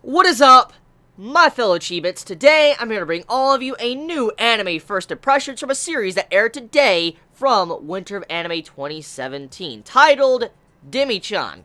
What is up, my fellow Chibits? Today, I'm here to bring all of you a new anime first impressions from a series that aired today from Winter of Anime 2017, titled Demi-chan.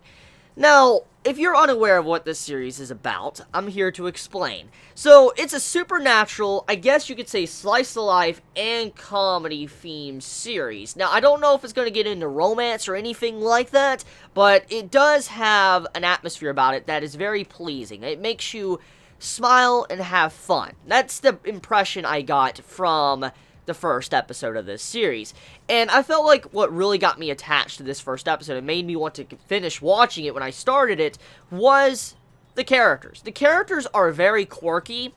Now, if you're unaware of what this series is about, I'm here to explain. So, it's a supernatural, I guess you could say slice of life and comedy themed series. Now, I don't know if it's going to get into romance or anything like that, but it does have an atmosphere about it that is very pleasing. It makes you smile and have fun. That's the impression I got from the first episode of this series. And I felt like what really got me attached to this first episode and made me want to finish watching it when I started it was the characters. The characters are very quirky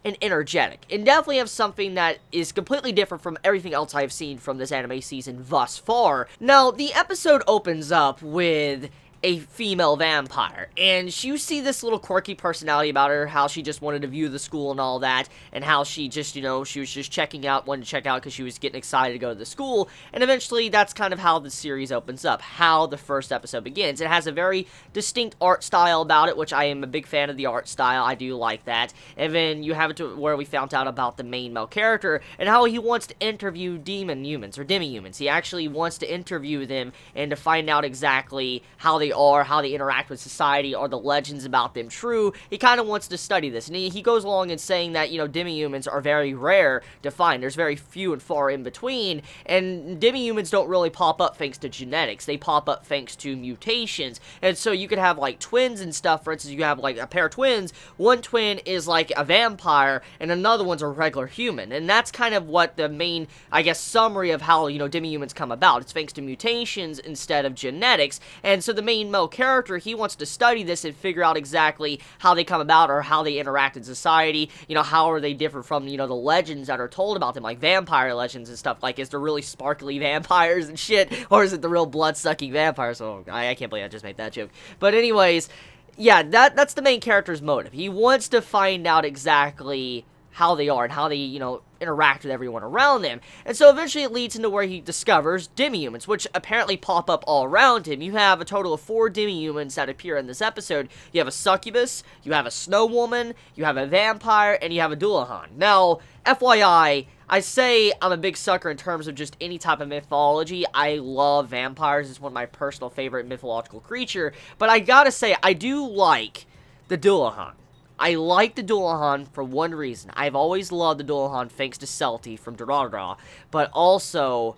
and energetic, and definitely have something that is completely different from everything else I've seen from this anime season thus far. Now, the episode opens up with a female vampire, and you see this little quirky personality about her, how she just wanted to view the school and all that, and how she just, she was just wanted to check out because she was getting excited to go to the school, and eventually that's kind of how the series opens up, how the first episode begins. It has a very distinct art style about it, which I am a big fan of the art style. I do like that. And then you have it to where we found out about the main male character, and how he wants to interview demi-humans. He actually wants to interview them, and to find out exactly how they are, how they interact with society, are the legends about them true. He kind of wants to study this, and he goes along in saying that, demi-humans are very rare to find. There's very few and far in between, and demi-humans don't really pop up thanks to genetics. They pop up thanks to mutations, and so you could have, like, twins and stuff. For instance, you have, like, a pair of twins. One twin is, like, a vampire, and another one's a regular human, and that's kind of what the main, I guess, summary of how, demi-humans come about. It's thanks to mutations instead of genetics, and so the main male character, he wants to study this and figure out exactly how they come about, or how they interact in society. How are they different from, the legends that are told about them, like vampire legends and stuff. Like, is there really sparkly vampires and shit, or is it the real blood-sucking vampires? Oh, I can't believe I just made that joke. But anyways, yeah, that's the main character's motive. He wants to find out exactly how they are and how they, interact with everyone around them. And so eventually it leads into where he discovers demi-humans, which apparently pop up all around him. You have a total of 4 demi-humans that appear in this episode. You have a succubus, you have a snow woman, you have a vampire, and you have a dullahan. Now, FYI, I say I'm a big sucker in terms of just any type of mythology. I love vampires. It's one of my personal favorite mythological creature. But I gotta say, I do like the dullahan. I like the dullahan for one reason. I've always loved the dullahan thanks to Celti from Durarara, but also,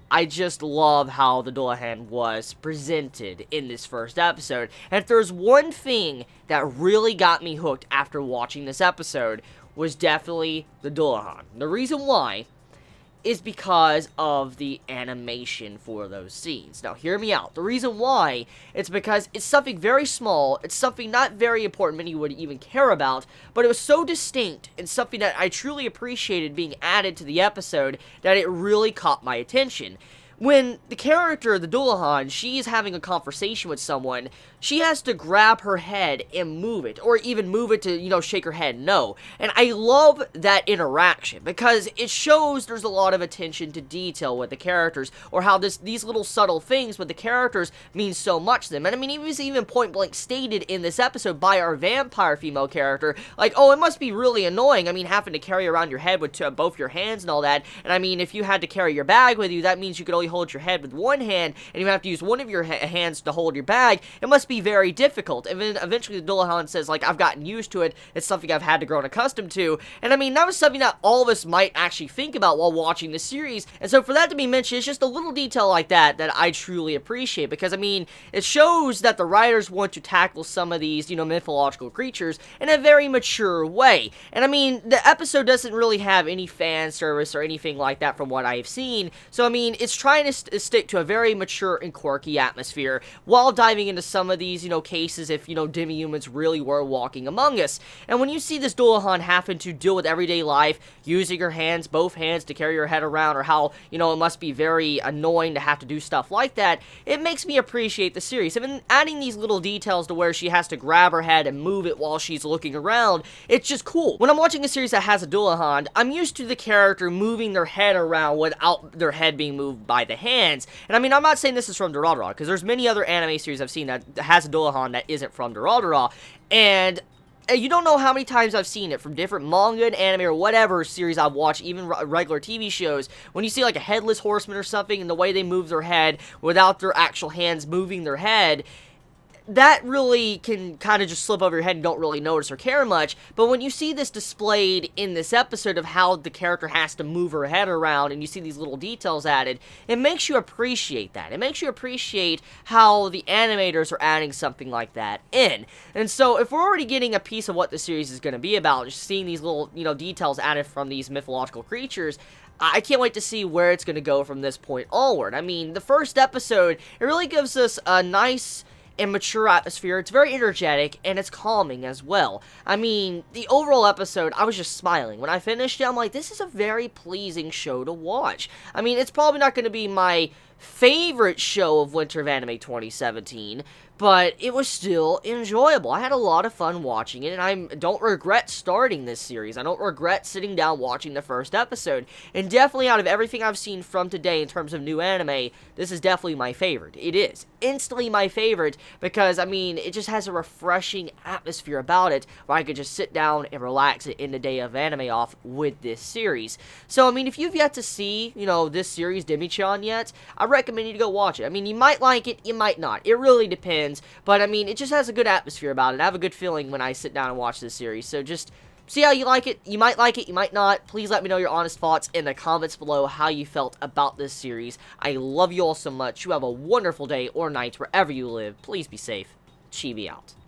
I just love how the dullahan was presented in this first episode. And if there's one thing that really got me hooked after watching this episode, was definitely the dullahan. The reason why is because of the animation for those scenes. Now, hear me out. The reason why, it's because it's something very small, it's something not very important many would even care about, but it was so distinct and something that I truly appreciated being added to the episode that it really caught my attention. When the character, the dullahan, she's having a conversation with someone, she has to grab her head and move it, or even move it to, shake her head no. And I love that interaction, because it shows there's a lot of attention to detail with the characters, or how these little subtle things with the characters mean so much to them. And I mean, it was even point blank stated in this episode by our vampire female character, like, oh, it must be really annoying, I mean, having to carry around your head with both your hands and all that, and I mean, if you had to carry your bag with you, that means you could only hold your head with one hand, and you have to use one of your hands to hold your bag. It must be very difficult. And then eventually the dullahan says, like, I've gotten used to it, it's something I've had to grow accustomed to. And I mean, that was something that all of us might actually think about while watching the series, and so for that to be mentioned, it's just a little detail like that I truly appreciate, because I mean, it shows that the writers want to tackle some of these, mythological creatures in a very mature way. And I mean, the episode doesn't really have any fan service or anything like that from what I've seen, so I mean, it's trying to stick to a very mature and quirky atmosphere while diving into some of these, cases if, demi-humans really were walking among us. And when you see this dullahan having to deal with everyday life, using her hands, both hands, to carry her head around, or how, it must be very annoying to have to do stuff like that, it makes me appreciate the series. And then adding these little details to where she has to grab her head and move it while she's looking around, it's just cool. When I'm watching a series that has a dullahan, I'm used to the character moving their head around without their head being moved by by the hands. And I mean, I'm not saying this is from Durarara, because there's many other anime series I've seen that has a Dohan that isn't from Durarara, and you don't know how many times I've seen it from different manga and anime or whatever series I've watched, even regular TV shows, when you see like a headless horseman or something, and the way they move their head without their actual hands moving their head, that really can kind of just slip over your head and don't really notice or care much. But when you see this displayed in this episode of how the character has to move her head around, and you see these little details added, it makes you appreciate that. It makes you appreciate how the animators are adding something like that in. And so if we're already getting a piece of what the series is going to be about, just seeing these little, details added from these mythological creatures, I can't wait to see where it's going to go from this point onward. I mean, the first episode, it really gives us a nice and mature atmosphere. It's very energetic, and it's calming as well. I mean, the overall episode, I was just smiling. When I finished it, I'm like, this is a very pleasing show to watch. I mean, it's probably not going to be my favorite show of Winter of Anime 2017, but it was still enjoyable. I had a lot of fun watching it, and I don't regret starting this series. I don't regret sitting down watching the first episode, and definitely out of everything I've seen from today in terms of new anime, this is definitely my favorite. It is instantly my favorite, because, I mean, it just has a refreshing atmosphere about it, where I could just sit down and relax and end the day of anime off with this series. So, I mean, if you've yet to see, this series, Demi-chan, yet, I recommend you to go watch it. I mean, you might like it, you might not. It really depends. But, I mean, it just has a good atmosphere about it. I have a good feeling when I sit down and watch this series. So, just see how you like it. You might like it, you might not. Please let me know your honest thoughts in the comments below how you felt about this series. I love you all so much. You have a wonderful day or night wherever you live. Please be safe. Chibi out.